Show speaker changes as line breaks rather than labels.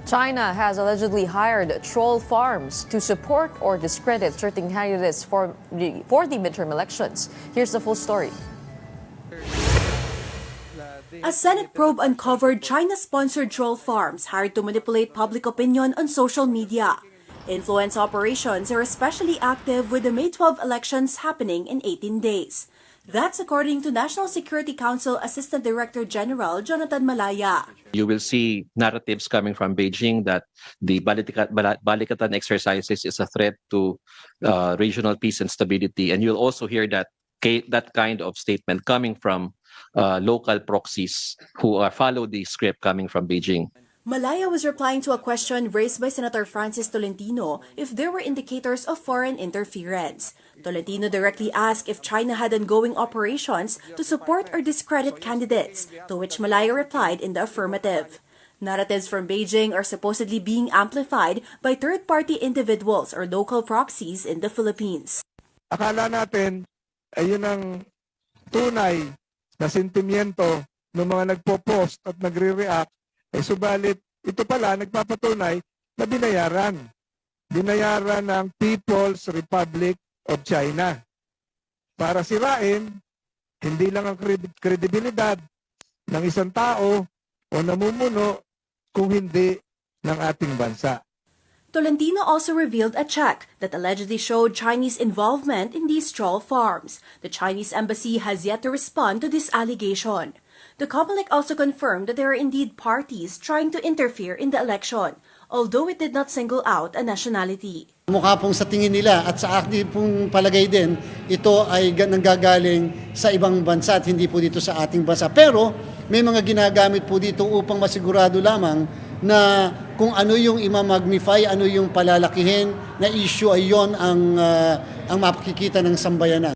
China has allegedly hired troll farms to support or discredit certain candidates for the midterm elections. Here's the full story.
A Senate probe uncovered China-sponsored troll farms hired to manipulate public opinion on social media. Influence operations are especially active with the May 12 elections happening in 18 days. That's according to National Security Council Assistant Director General Jonathan Malaya.
You will see narratives coming from Beijing that the Balikatan exercises is a threat to regional peace and stability. And you'll also hear that kind of statement coming from local proxies who follow the script coming from Beijing.
Malaya was replying to a question raised by Senator Francis Tolentino if there were indicators of foreign interference. Tolentino directly asked if China had ongoing operations to support or discredit candidates, to which Malaya replied in the affirmative. Narratives from Beijing are supposedly being amplified by third-party individuals or local proxies in the Philippines.
Akala natin ay yun ang tunay na sentimiento ng mga nagpo-post at nagre-react. Subalit, ito pala nagpapatunay na binayaran. Binayaran ng People's Republic of China. Para sirain, hindi lang ang kredibilidad ng isang tao o namumuno kung hindi ng ating bansa.
Tolentino also revealed a check that allegedly showed Chinese involvement in these troll farms. The Chinese embassy has yet to respond to this allegation. The Comelec also confirmed that there are indeed parties trying to interfere in the election, although it did not single out a nationality.
Mukha pong sa tingin nila at sa akin pong palagay din, ito ay nanggagaling sa ibang bansa at hindi po dito sa ating bansa. Pero may mga ginagamit po dito upang masigurado lamang na kung ano yung imamagnify, ano yung palalakihin na issue ay yon ang mapakikita ng sambayanan.